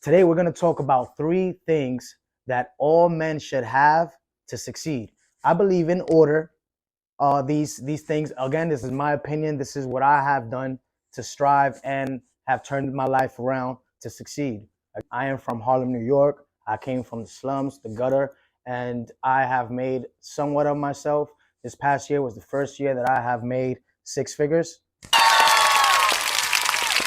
Today, we're going to talk about three things that all men should have to succeed. I believe in order. These things, again, this is my opinion. This is what I have done to strive and have turned my life around to succeed. I am from Harlem, New York. I came from the slums, the gutter, and I have made somewhat of myself. This past year was the first year that I have made six figures.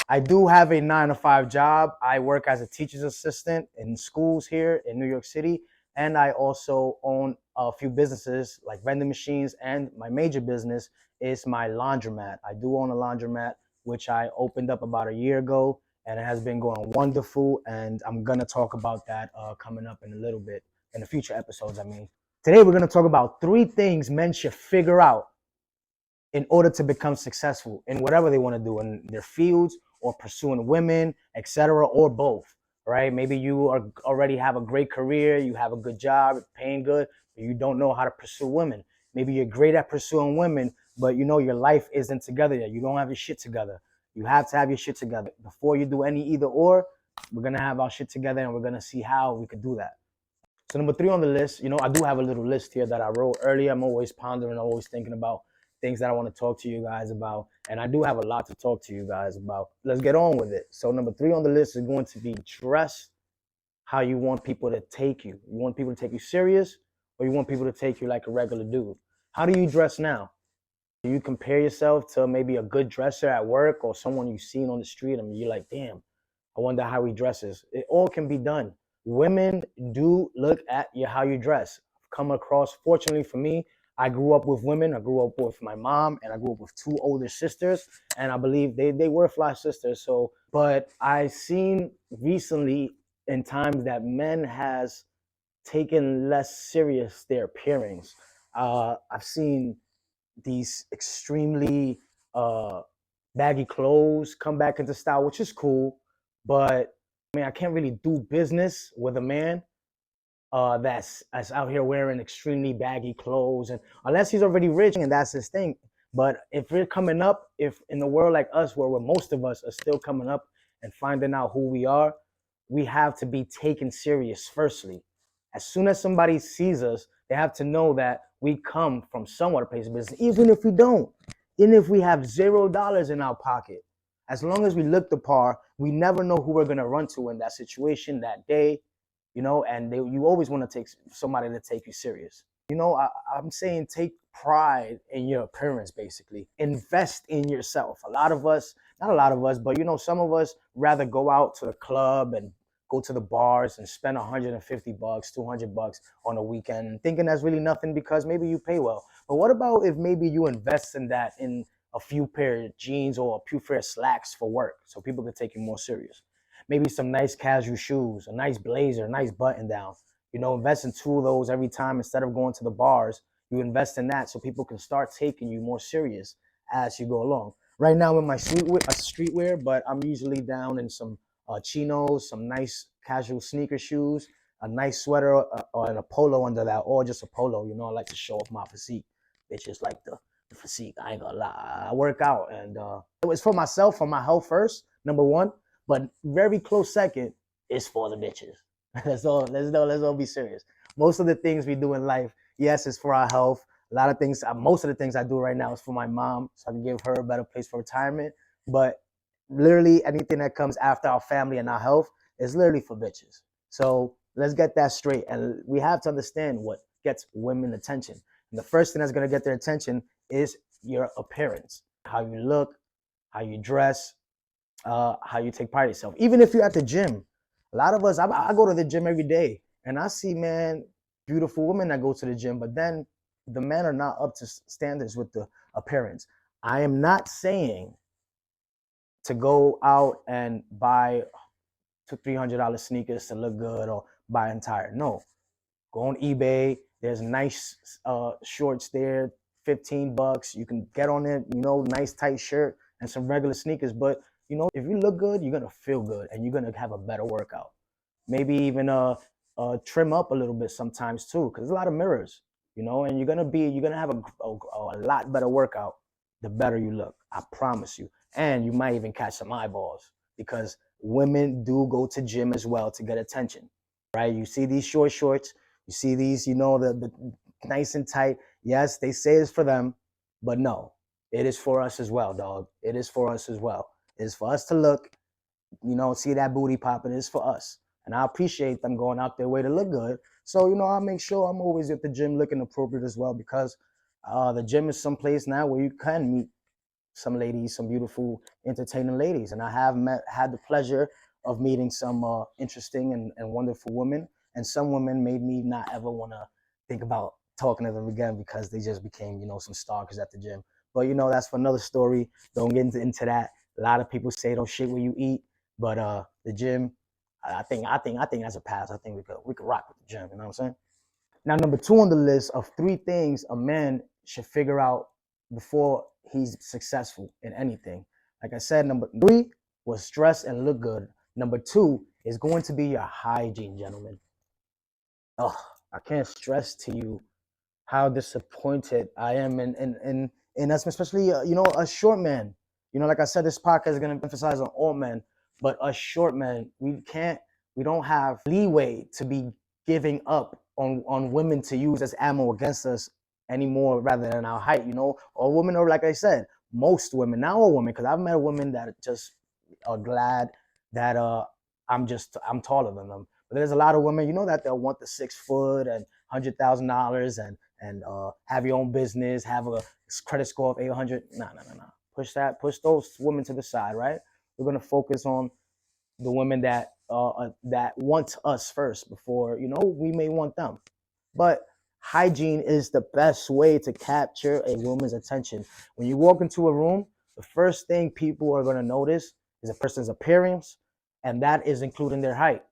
I do have a 9 to 5 job. I work as a teacher's assistant in schools here in New York City. And I also own a few businesses like vending machines. And my major business is my laundromat. I do own a laundromat, which I opened up about a year ago. And it has been going wonderful. And I'm going to talk about that coming up in a little bit, in the future episodes, I mean. Today, we're going to talk about three things men should figure out in order to become successful in whatever they want to do in their fields or pursuing women, etc., or both, right? Maybe you are already have a great career, you have a good job, paying good, but you don't know how to pursue women. Maybe you're great at pursuing women, but you know your life isn't together yet. You don't have your shit together. You have to have your shit together. Before you do any either or, we're gonna have our shit together and we're gonna see how we could do that. So number three on the list, I do have a little list here that I wrote earlier. I'm always pondering, always thinking about things that I want to talk to you guys about. And I do have a lot to talk to you guys about. Let's get on with it. So number three on the list is going to be dress how you want people to take you. You want people to take you serious, or you want people to take you like a regular dude? How do you dress now? Do you compare yourself to maybe a good dresser at work or someone you've seen on the street and you're like, damn, I wonder how he dresses? It all can be done. Women do look at how you dress. Come across, fortunately for me, I grew up with women. I grew up with my mom and I grew up with two older sisters. And I believe they were fly sisters. So, but I seen recently in times that men has taken less serious their appearance. I've seen these extremely uh, baggy clothes come back into style, which is cool. But I mean, I can't really do business with a man that's out here wearing extremely baggy clothes, and unless he's already rich and that's his thing. But if we're coming up, if in the world like us, where most of us are still coming up and finding out who we are, we have to be taken serious. Firstly, as soon as somebody sees us, they have to know that we come from somewhat a place of business, even if we don't, even if we have $0 in our pocket. As long as we look the par, we never know who we're gonna run to in that situation that day, and you always want to take somebody to take you serious. I'm saying take pride in your appearance, basically. Invest in yourself. A lot of us, not a lot of us, but some of us rather go out to the club and go to the bars and spend 150 bucks, 200 bucks on a weekend, thinking that's really nothing because maybe you pay well. But what about if maybe you invest in that in a few pair of jeans or a few pair of slacks for work so people can take you more serious? Maybe some nice casual shoes, a nice blazer, a nice button down. Invest in two of those every time instead of going to the bars. You invest in that so people can start taking you more serious as you go along. Right now, in my streetwear, but I'm usually down in some chinos, some nice casual sneaker shoes, a nice sweater, and a polo under that, or just a polo. I like to show off my physique. Bitches like the physique. I ain't gonna lie. I work out, and it was for myself, for my health first, number one. But very close second is for the bitches. Let's all be serious. Most of the things we do in life, yes, it's for our health. A lot of things, most of the things I do right now is for my mom, so I can give her a better place for retirement. But literally anything that comes after our family and our health is literally for bitches. So let's get that straight. And we have to understand what gets women attention. And the first thing that's going to get their attention is your appearance, how you look, how you dress, how you take pride in yourself. Even if you're at the gym, a lot of us, I go to the gym every day and I see, man, beautiful women that go to the gym, but then the men are not up to standards with the appearance. I am not saying to go out and buy $200-$300 sneakers to look good or buy entire. No, go on eBay. There's nice shorts there, 15 bucks. You can get on it, nice tight shirt and some regular sneakers. But if you look good, you're gonna feel good and you're gonna have a better workout. Maybe even trim up a little bit sometimes too, because there's a lot of mirrors, and you're gonna have a lot better workout the better you look. I promise you. And you might even catch some eyeballs because women do go to gym as well to get attention, right? You see these short shorts, you see these, the nice and tight. Yes, they say it's for them, but no, it is for us as well, dog. It is for us as well. It is for us to look, see that booty popping. It is for us. And I appreciate them going out their way to look good. So, I make sure I'm always at the gym looking appropriate as well, because the gym is some place now where you can meet some ladies, some beautiful, entertaining ladies. And I have had the pleasure of meeting some interesting and wonderful women. And some women made me not ever want to think about talking to them again, because they just became, some stalkers at the gym. But, that's for another story. Don't get into that. A lot of people say don't shit where you eat, but the gym, I think that's a pass. I think we could rock with the gym. You know what I'm saying? Now, number two on the list of three things a man should figure out before he's successful in anything. Like I said, number three was dress and look good. Number two is going to be your hygiene, gentlemen. Oh, I can't stress to you how disappointed I am in us, especially a short man. Like I said, this podcast is going to emphasize on all men, but us short men, we don't have leeway to be giving up on women to use as ammo against us anymore, rather than our height. Or women, or like I said, most women, not all women, because I've met women that just are glad that I'm taller than them. But there's a lot of women, that they'll want the 6 foot and $100,000 and have your own business, have a credit score of 800. No. Push those women to the side, right? We're gonna focus on the women that want us first before we may want them. But hygiene is the best way to capture a woman's attention. When you walk into a room, the first thing people are gonna notice is a person's appearance, and that is including their height.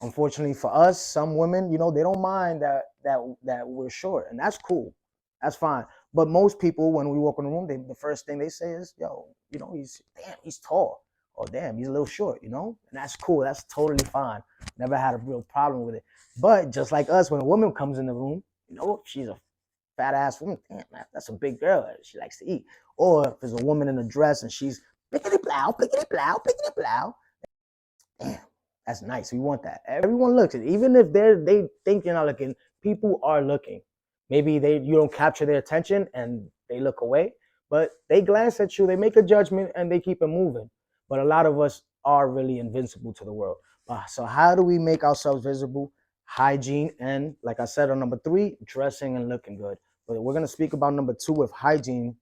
Unfortunately for us, some women, they don't mind that we're short, and that's cool, that's fine. But most people, when we walk in the room, the first thing they say is, "Yo, he's tall," or "Damn, he's a little short," and that's cool. That's totally fine. Never had a real problem with it. But just like us, when a woman comes in the room, she's a fat ass woman. Damn, that's a big girl. She likes to eat. Or if there's a woman in a dress and she's plickety plow, plickety plow, plickety plow. Damn, that's nice. We want that. Everyone looks at it. Even if they think you're not looking, people are looking. Maybe you don't capture their attention and they look away, but they glance at you, they make a judgment, and they keep it moving. But a lot of us are really invincible to the world. So how do we make ourselves visible? Hygiene, and like I said on number three, dressing and looking good. But we're gonna speak about number two with hygiene,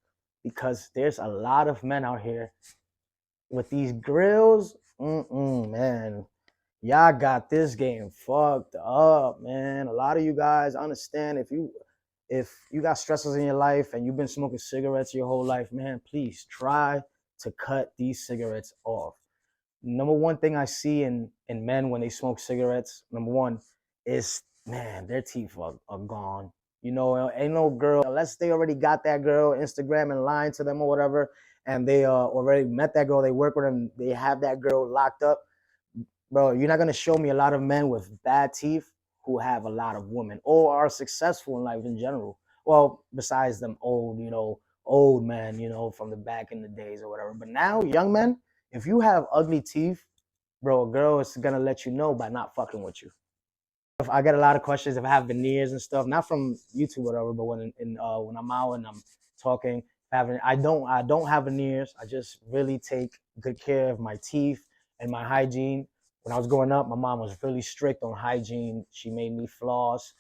because there's a lot of men out here with these grills. Man, y'all got this game fucked up, man. A lot of you guys understand, if you got stresses in your life and you've been smoking cigarettes your whole life, man, please try to cut these cigarettes off. Number one thing I see in men when they smoke cigarettes, number one, is, man, their teeth are gone. Ain't no girl, unless they already got that girl Instagram and lying to them or whatever, and they already met that girl, they work with them, they have that girl locked up. Bro, you're not gonna show me a lot of men with bad teeth who have a lot of women or are successful in life in general. Well, besides them old men, from the back in the days or whatever. But now, young men, if you have ugly teeth, bro, a girl is gonna let you know by not fucking with you. If I get a lot of questions if I have veneers and stuff, not from YouTube or whatever, but when I'm out and I'm talking, I don't have veneers. I just really take good care of my teeth and my hygiene. When I was growing up, my mom was really strict on hygiene. She made me floss,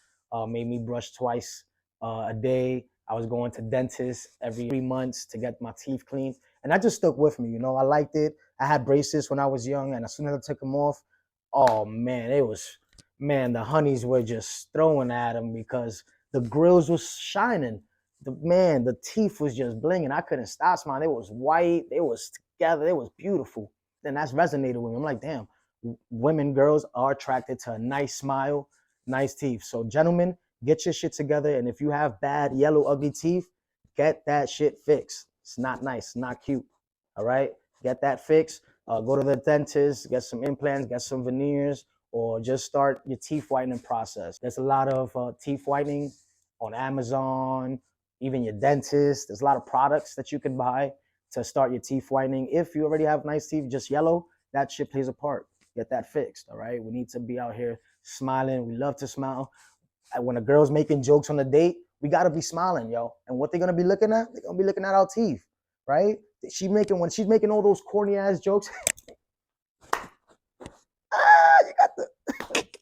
made me brush twice a day. I was going to dentists every 3 months to get my teeth cleaned, and that just stuck with me. I liked it. I had braces when I was young, and as soon as I took them off, oh man, the honeys were just throwing at them because the grills was shining. The teeth was just blinging. I couldn't stop smiling. They was white. They was together. It was beautiful. And that's resonated with me. I'm like, damn, girls are attracted to a nice smile, nice teeth. So gentlemen, get your shit together. And if you have bad, yellow, ugly teeth, get that shit fixed. It's not nice, not cute. All right? Get that fixed. Go to the dentist, get some implants, get some veneers, or just start your teeth whitening process. There's a lot of teeth whitening on Amazon, even your dentist. There's a lot of products that you can buy to start your teeth whitening. If you already have nice teeth, just yellow, that shit plays a part. Get that fixed, all right? We need to be out here smiling. We love to smile. When a girl's making jokes on a date, we gotta be smiling, yo. And what they're gonna be looking at? They're gonna be looking at our teeth, right? When she's making all those corny ass jokes, you got the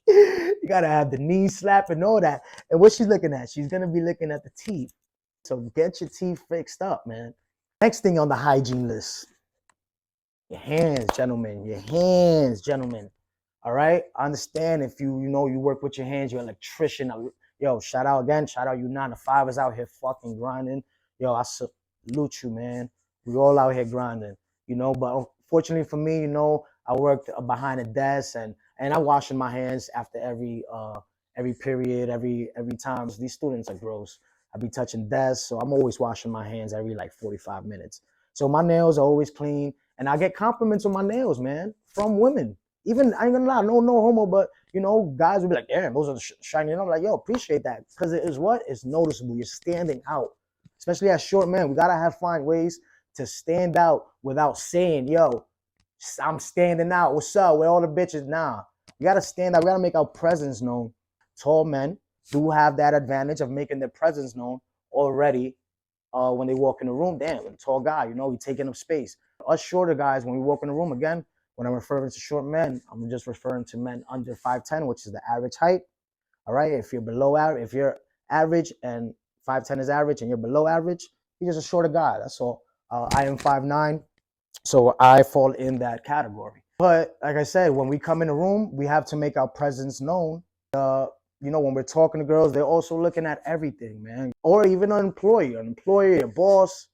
you gotta have the knee slap and all that. And what she's looking at? She's gonna be looking at the teeth. So get your teeth fixed up, man. Next thing on the hygiene list, your hands, gentlemen. Your hands, gentlemen. All right. I understand if you work with your hands, you're an electrician. Yo, shout out again. Shout out you 9 to 5ers out here fucking grinding. Yo, I salute you, man. We all out here grinding, But unfortunately for me, I worked behind a desk and I'm washing my hands after every period, every time. These students are gross. I be touching desks, so I'm always washing my hands every like 45 minutes. So my nails are always clean, and I get compliments on my nails, man, from women. Even I ain't gonna lie, no homo, but guys will be like, "Damn, those are shiny." And I'm like, "Yo, appreciate that," because it is what it's noticeable. You're standing out, especially as short men. We gotta find ways to stand out without saying, "Yo, I'm standing out. What's up?" With all the bitches, nah. We gotta stand out. We gotta make our presence known. Tall men do have that advantage of making their presence known already when they walk in the room. Damn, a tall guy, we taking up space. Us shorter guys, when we walk in the room, again, when I'm referring to short men, I'm just referring to men under 5'10", which is the average height. All right, if you're below average, if you're average and 5'10" is average and you're below average, you're just a shorter guy. That's all. I am 5'9", so I fall in that category. But like I said, when we come in the room, we have to make our presence known. When we're talking to girls, they're also looking at everything, man. Or even an employer, a boss,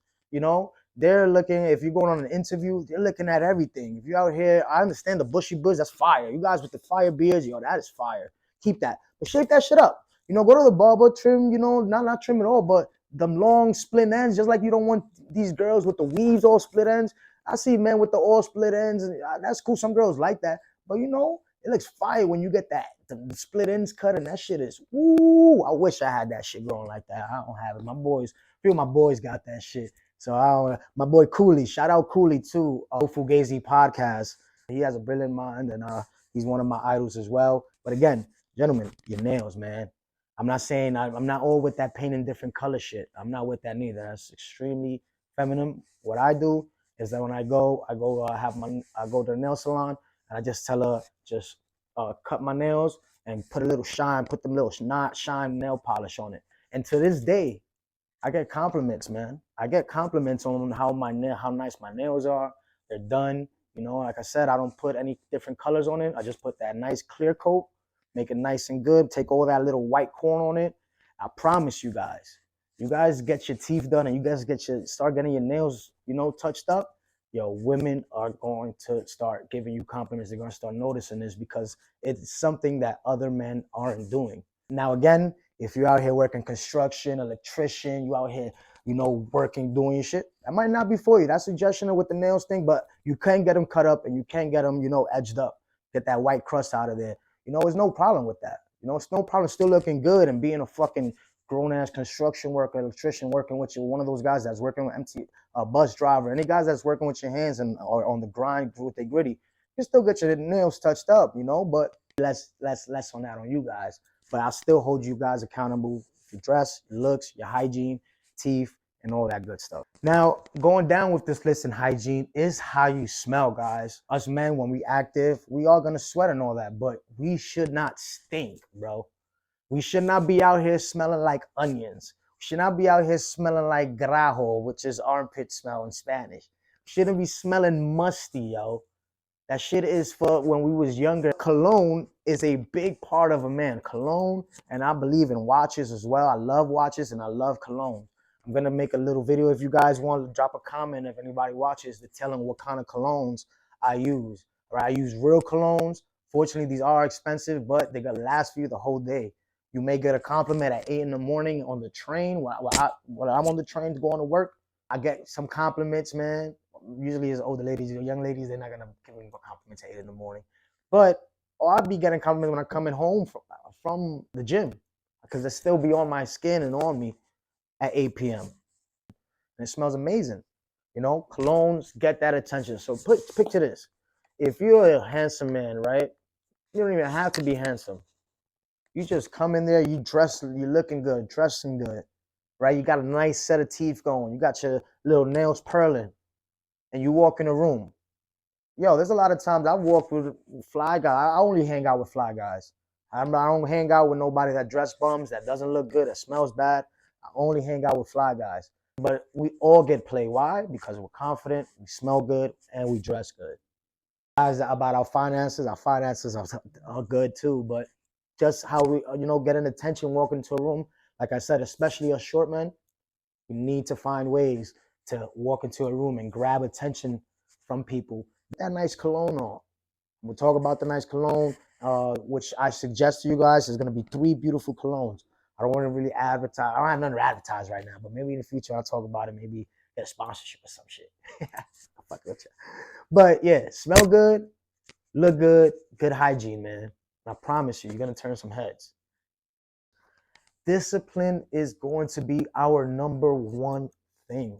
they're looking, if you're going on an interview, they're looking at everything. If you're out here, I understand the bushy beards, that's fire. You guys with the fire beards, that is fire. Keep that. But shape that shit up. Go to the barber, trim, not trim at all, but them long split ends, just like you don't want these girls with the weaves all split ends. I see men with the all split ends, and that's cool. Some girls like that. But it looks fire when you get that the split ends cut, and that shit is woo. I wish I had that shit growing like that. I don't have it. Few of my boys got that shit. So I don't. My boy Cooley, shout out Cooley too. Fugazi podcast. He has a brilliant mind, and he's one of my idols as well. But again, gentlemen, your nails, man. I'm not saying I'm not all with that painting different color shit. I'm not with that neither. That's extremely feminine. What I do is that when I go I go to the nail salon, and I just tell her just cut my nails and put them little shine nail polish on it. And to this day, I get compliments, man. I get compliments on how nice my nails are. They're done. Like I said, I don't put any different colors on it. I just put that nice clear coat, make it nice and good. Take all that little white corn on it. I promise you guys get your teeth done and you guys start getting your nails, touched up. Yo, women are going to start giving you compliments. They're going to start noticing this because it's something that other men aren't doing. Now, again, if you're out here working construction, electrician, you out here, working, doing your shit, that might not be for you. That suggestion with the nails thing, but you can get them cut up and you can get them, edged up. Get that white crust out of there. There's no problem with that. It's no problem still looking good and being a fucking grown-ass construction worker, electrician, working with you, one of those guys that's working with bus driver, any guys that's working with your hands and or on the grind with their gritty, you still get your nails touched up, but less on that on you guys. But I'll still hold you guys accountable for your dress, your looks, your hygiene, teeth, and all that good stuff. Now, going down with this list in hygiene is how you smell, guys. Us men, when we active, we are gonna sweat and all that, but we should not stink, bro. We should not be out here smelling like onions. We should not be out here smelling like grajo, which is armpit smell in Spanish. We shouldn't be smelling musty, yo. That shit is for when we was younger. Cologne is a big part of a man. Cologne, and I believe in watches as well. I love watches and I love cologne. I'm going to make a little video if you guys want to drop a comment if anybody watches to tell them what kind of colognes I use. Right? I use real colognes. Fortunately, these are expensive, but they're going to last for you the whole day. You may get a compliment at 8 in the morning on the train. When I'm on the train going to work, I get some compliments, man. Usually it's older ladies, young ladies, they're not going to give me compliments at 8 in the morning. But I'll be getting compliments when I'm coming home from the gym because they still be on my skin and on me at 8 p.m. And it smells amazing. Colognes get that attention. So picture this. if you're a handsome man, right? You don't even have to be handsome. You just come in there, you're looking good, dressing good, right? You got a nice set of teeth going. You got your little nails perling, and you walk in the room. Yo, there's a lot of times I've walked with fly guys. I only hang out with fly guys. I don't hang out with nobody that dress bums, that doesn't look good, that smells bad. I only hang out with fly guys. But we all get played. Why? Because we're confident, we smell good, and we dress good. Guys, about our finances are good too. But just how we, getting attention, walking into a room, like I said, especially us short men, we need to find ways to walk into a room and grab attention from people. Get that nice cologne on. We'll talk about the nice cologne, which I suggest to you guys. There's going to be 3 beautiful colognes. I don't want to really advertise. I don't have nothing to advertise right now, but maybe in the future I'll talk about it. Maybe get a sponsorship or some shit. I'll fuck with you. But yeah, smell good, look good, good hygiene, man. And I promise you, you're going to turn some heads. Discipline is going to be our number one thing.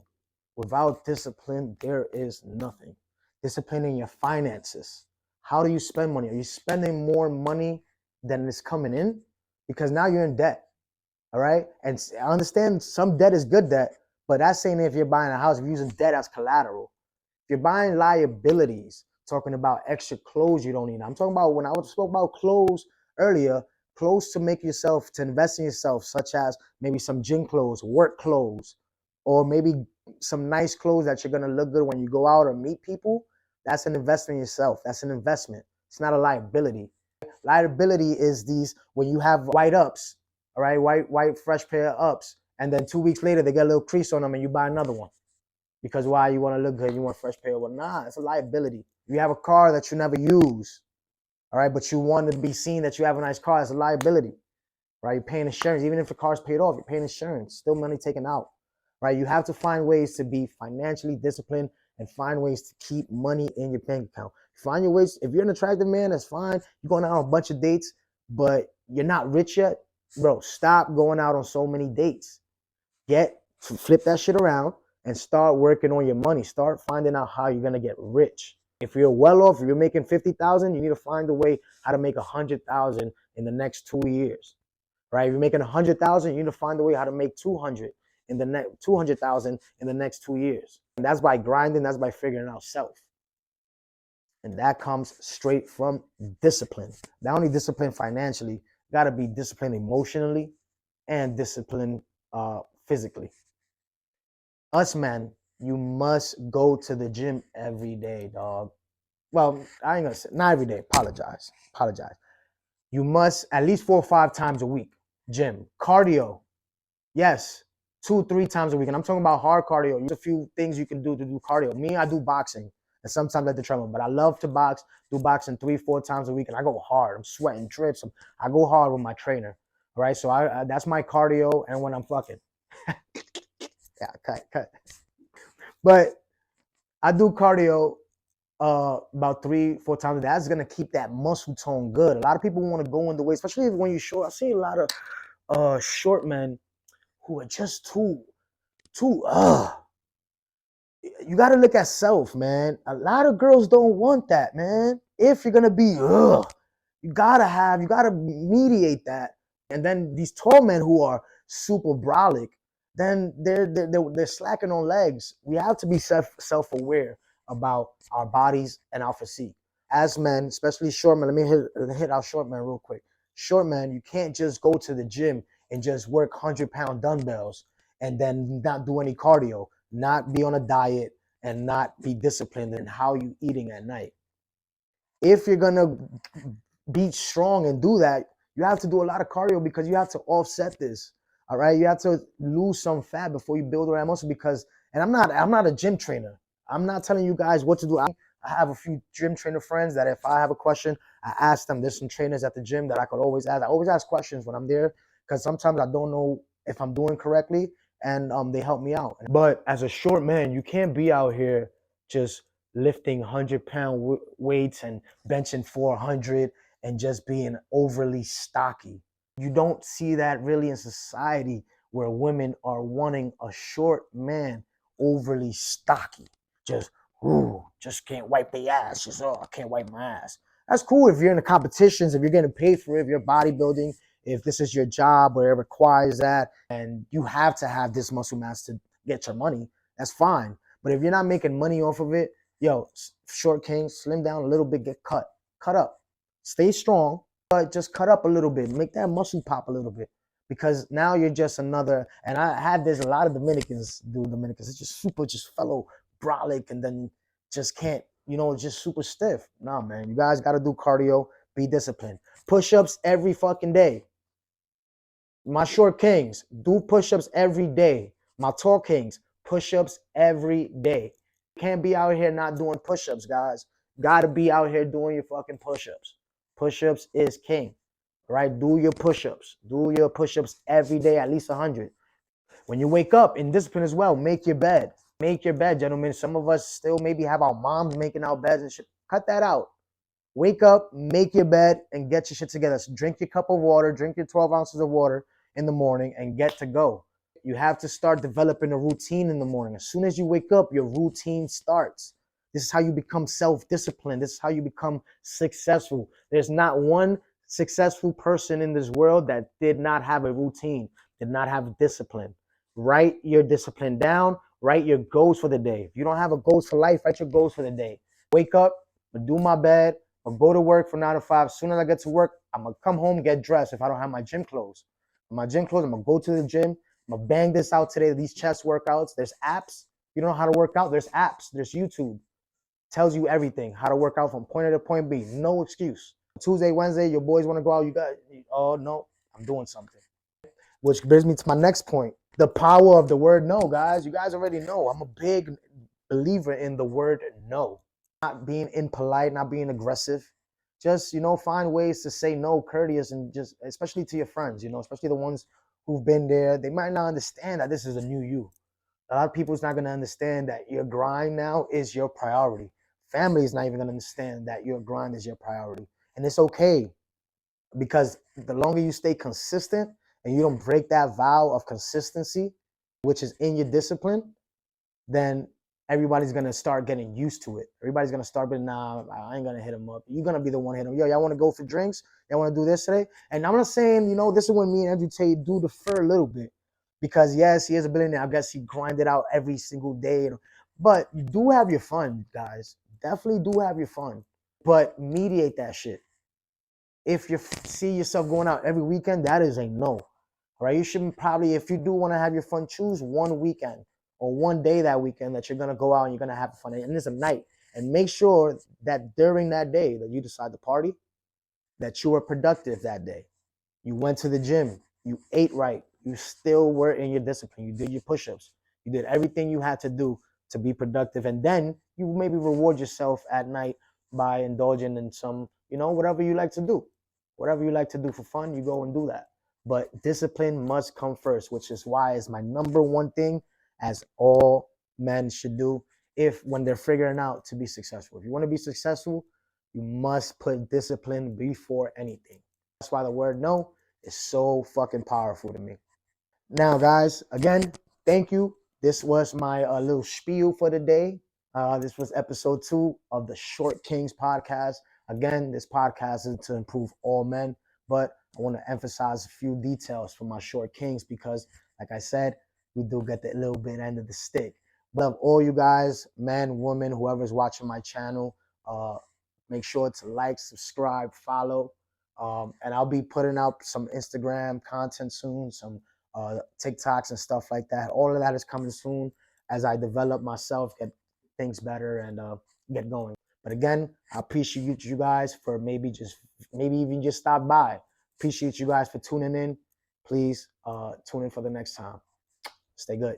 Without discipline, there is nothing. Discipline in your finances. How do you spend money? Are you spending more money than is coming in? Because now you're in debt. All right. And I understand some debt is good debt, but that's saying if you're buying a house, if you're using debt as collateral. If you're buying liabilities, talking about extra clothes you don't need. I'm talking about when I spoke about clothes earlier, clothes to make yourself, to invest in yourself, such as maybe some gym clothes, work clothes, or maybe some nice clothes that you're going to look good when you go out or meet people. That's an investment in yourself. That's an investment. It's not a liability. Liability is these when you have white ups, all right, white fresh pair of ups, and then 2 weeks later they get a little crease on them and you buy another one. Because why? You want to look good, you want a fresh pair. Well, nah, it's a liability. You have a car that you never use, all right, but you want to be seen that you have a nice car. It's a liability, right? You're paying insurance. Even if the car's paid off, you're paying insurance. Still money taken out, right? You have to find ways to be financially disciplined and find ways to keep money in your bank account. Find your ways. If you're an attractive man, that's fine. You're going out on a bunch of dates, but you're not rich yet, bro. Stop going out on so many dates. Flip that shit around and start working on your money. Start finding out how you're gonna get rich. If you're well off, if you're making 50,000, you need to find a way how to make 100,000 in the next 2 years, right? If you're making 100,000, you need to find a way how to make 200,000 in the next 2 years. And that's by grinding. That's by figuring out self. And that comes straight from discipline. Not only discipline financially, you gotta be disciplined emotionally and disciplined physically. Us men, you must go to the gym every day, dog. Well, I ain't gonna say not every day. Apologize. You must at least 4 or 5 times a week. Gym, cardio, yes, 2, 3 times a week. And I'm talking about hard cardio. There's a few things you can do to do cardio. Me, I do boxing, and sometimes at the treadmill. But I love to box. Do boxing 3, 4 times a week, and I go hard. I'm sweating drips. I go hard with my trainer. All right, so that's my cardio, and when I'm fucking, yeah, cut. But I do cardio about 3, 4 times a day. That's gonna keep that muscle tone good. A lot of people want to go in the weight, especially when you're short. I see a lot of short men who are just too you got to look at self, man. A lot of girls don't want that, man. If you're gonna be you gotta mediate that. And then these tall men who are super brolic, then they're slacking on legs. We have to be self-aware about our bodies and our physique. As men, especially short men, let me hit our short men real quick. Short men, you can't just go to the gym and just work 100-pound dumbbells and then not do any cardio, not be on a diet, and not be disciplined in how you eating at night. If you're gonna be strong and do that, you have to do a lot of cardio because you have to offset this. All right, you have to lose some fat before you build the right muscle. Because, and I'm not a gym trainer. I'm not telling you guys what to do. I have a few gym trainer friends that if I have a question, I ask them. There's some trainers at the gym that I could always ask. I always ask questions when I'm there because sometimes I don't know if I'm doing correctly, and they help me out. But as a short man, you can't be out here just lifting 100-pound weights and benching 400 and just being overly stocky. You don't see that really in society where women are wanting a short man overly stocky. Just, ooh, just can't wipe their ass. Just, oh, I can't wipe my ass. That's cool if you're in the competitions, if you're getting paid for it, if you're bodybuilding, if this is your job where it requires that, and you have to have this muscle mass to get your money, that's fine. But if you're not making money off of it, yo, short king, slim down a little bit, get cut up. Stay strong, but just cut up a little bit. Make that muscle pop a little bit. Because now you're just another, and I had this, a lot of Dominicans do Dominicans. It's just super, just fellow brolic, and then just can't, just super stiff. Nah, man, you guys got to do cardio, be disciplined. Push-ups every fucking day. My short kings, do push-ups every day. My tall kings, push-ups every day. Can't be out here not doing push-ups, guys. Got to be out here doing your fucking push-ups. Push-ups is king, right? Do your push-ups. Do your push-ups every day, at least 100. When you wake up, in discipline as well, make your bed. Make your bed, gentlemen. Some of us still maybe have our moms making our beds and shit. Cut that out. Wake up, make your bed, and get your shit together. So drink your cup of water, drink your 12 ounces of water in the morning, and get to go. You have to start developing a routine in the morning. As soon as you wake up, your routine starts. This is how you become self-disciplined. This is how you become successful. There's not one successful person in this world that did not have a routine, did not have discipline. Write your discipline down. Write your goals for the day. If you don't have a goals for life, write your goals for the day. Wake up, do my bed, I'll go to work from 9 to 5. As soon as I get to work, I'm going to come home, get dressed if I don't have my gym clothes. My gym clothes, I'm going to go to the gym. I'm going to bang this out today, these chest workouts. There's apps. You don't know how to work out? There's apps. There's YouTube. Tells you everything, how to work out from point A to point B. No excuse. Tuesday, Wednesday, your boys want to go out. You got, oh, no, I'm doing something. Which brings me to my next point. The power of the word no, guys. You guys already know. I'm a big believer in the word no. Not being impolite, not being aggressive. Just, find ways to say no, courteous, and just, especially to your friends, especially the ones who've been there. They might not understand that this is a new you. A lot of people's not going to understand that your grind now is your priority. Family is not even going to understand that your grind is your priority. And it's okay, because the longer you stay consistent and you don't break that vow of consistency, which is in your discipline, then everybody's going to start getting used to it. Everybody's going to start being, nah, I ain't going to hit them up. You're going to be the one hitting them. Yo, y'all want to go for drinks? Y'all want to do this today? And I'm not saying, this is when me and Andrew Tate do defer a little bit. Because, yes, he is a billionaire. I guess he grinded out every single day. But you do have your fun, guys. Definitely do have your fun. But mediate that shit. If you see yourself going out every weekend, that is a no. Right? You shouldn't probably, if you do want to have your fun, choose one weekend or one day that weekend that you're going to go out and you're going to have fun. And it's a night. And make sure that during that day that you decide to party, that you were productive that day. You went to the gym. You ate right. You still were in your discipline. You did your push-ups. You did everything you had to do to be productive. And then you maybe reward yourself at night by indulging in some, whatever you like to do. Whatever you like to do for fun, you go and do that. But discipline must come first, which is why it's my number one thing, as all men should do when they're figuring out to be successful. If you want to be successful, you must put discipline before anything. That's why the word no is so fucking powerful to me. Now, guys, again, thank you. This was my little spiel for the day. This was episode 2 of the Short Kings podcast. Again, this podcast is to improve all men, but I want to emphasize a few details for my Short Kings because, like I said, we do get the little bit end of the stick. But of all you guys, men, women, whoever's watching my channel, make sure to like, subscribe, follow. And I'll be putting out some Instagram content soon, some TikToks and stuff like that. All of that is coming soon as I develop myself, get things better, and get going. But again, I appreciate you guys for maybe even just stop by. Appreciate you guys for tuning in. Please tune in for the next time. Stay good.